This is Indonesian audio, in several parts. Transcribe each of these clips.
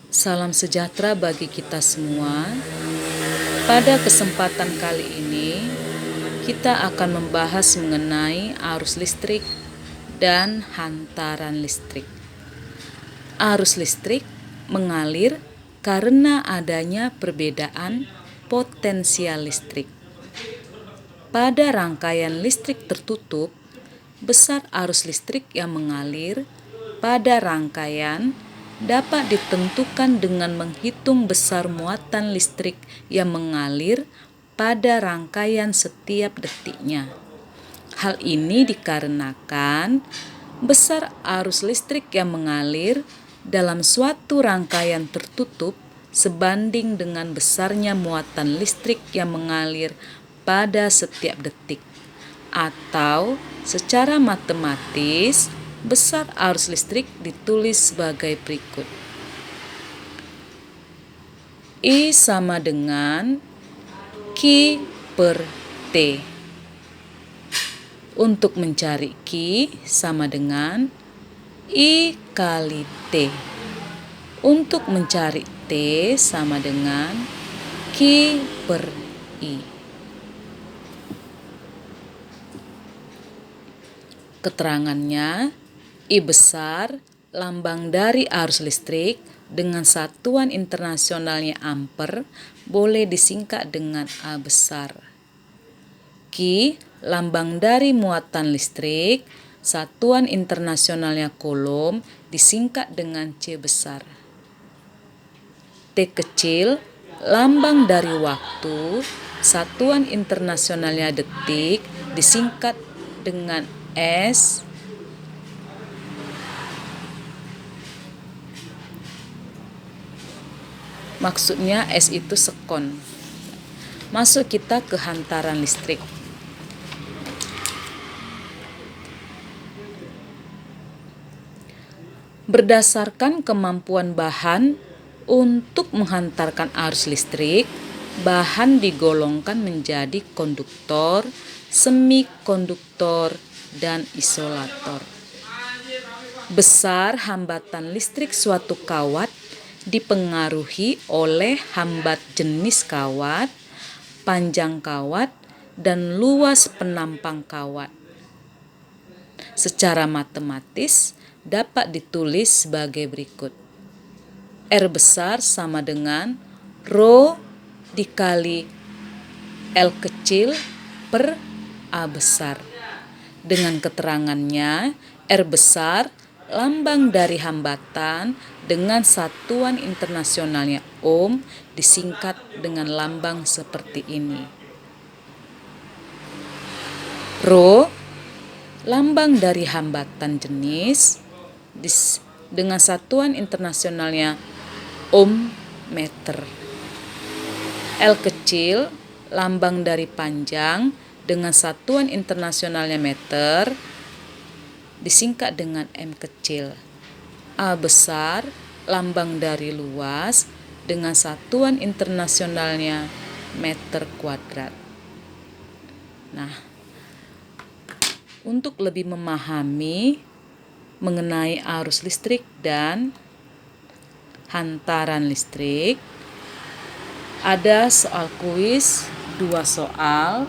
Salam sejahtera bagi kita semua. Pada kesempatan kali ini, kita akan membahas mengenai arus listrik dan hantaran listrik. Arus listrik mengalir karena adanya perbedaan potensial listrik. Pada rangkaian listrik tertutup, besar arus listrik yang mengalir pada rangkaian dapat ditentukan dengan menghitung besar muatan listrik yang mengalir pada rangkaian setiap detiknya. Hal ini dikarenakan besar arus listrik yang mengalir dalam suatu rangkaian tertutup sebanding dengan besarnya muatan listrik yang mengalir pada setiap detik. Atau secara matematis, besar arus listrik ditulis sebagai berikut. I sama dengan Q per T. Untuk mencari Q sama dengan I kali T. Untuk mencari T sama dengan Q per I. Keterangannya, I besar lambang dari arus listrik dengan satuan internasionalnya ampere boleh disingkat dengan A besar. Q lambang dari muatan listrik, satuan internasionalnya coulomb disingkat dengan C besar. T kecil lambang dari waktu, satuan internasionalnya detik disingkat dengan S. Maksudnya S itu sekon. Masuk kita ke hantaran listrik. Berdasarkan kemampuan bahan untuk menghantarkan arus listrik, bahan digolongkan menjadi konduktor, semikonduktor, dan isolator. Besar hambatan listrik suatu kawat dipengaruhi oleh hambat jenis kawat, panjang kawat, dan luas penampang kawat. Secara matematis dapat ditulis sebagai berikut. R besar sama dengan Rho dikali L kecil per A besar. Dengan keterangannya, R besar lambang dari hambatan dengan satuan internasionalnya ohm disingkat dengan lambang seperti ini. Rho lambang dari hambatan jenis dengan satuan internasionalnya ohm meter. L kecil lambang dari panjang dengan satuan internasionalnya meter disingkat dengan M kecil. A besar lambang dari luas dengan satuan internasionalnya meter kuadrat. Nah, untuk lebih memahami mengenai arus listrik dan hantaran listrik, ada soal kuis 2 soal.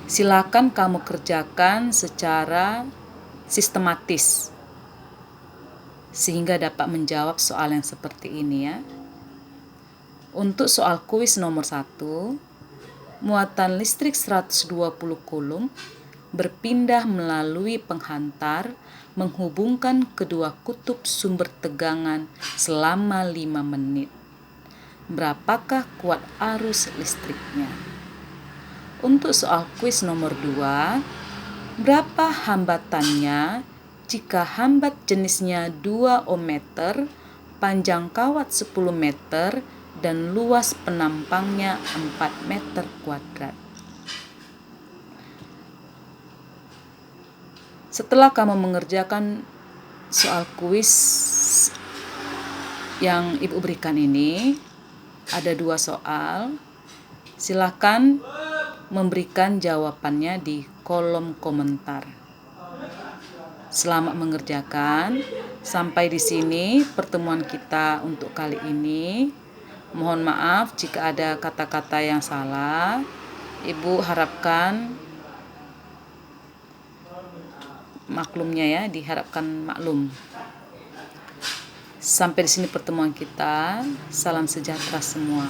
Silakan kamu kerjakan secara sistematis sehingga dapat menjawab soal yang seperti ini ya. Untuk soal kuis nomor 1, muatan listrik 120 coulomb berpindah melalui penghantar menghubungkan kedua kutub sumber tegangan selama 5 menit. Berapakah kuat arus listriknya? Untuk soal kuis nomor 2, berapa hambatannya jika hambat jenisnya 2 ohm meter, panjang kawat 10 meter, dan luas penampangnya 4 meter kuadrat? Setelah kamu mengerjakan soal kuis yang Ibu berikan ini, ada 2 soal. Silakan memberikan jawabannya di kolom komentar. Selamat mengerjakan. Sampai di sini pertemuan kita untuk kali ini. Mohon maaf jika ada kata-kata yang salah. Ibu harapkan maklumnya ya, diharapkan maklum. Sampai di sini pertemuan kita. Salam sejahtera semua.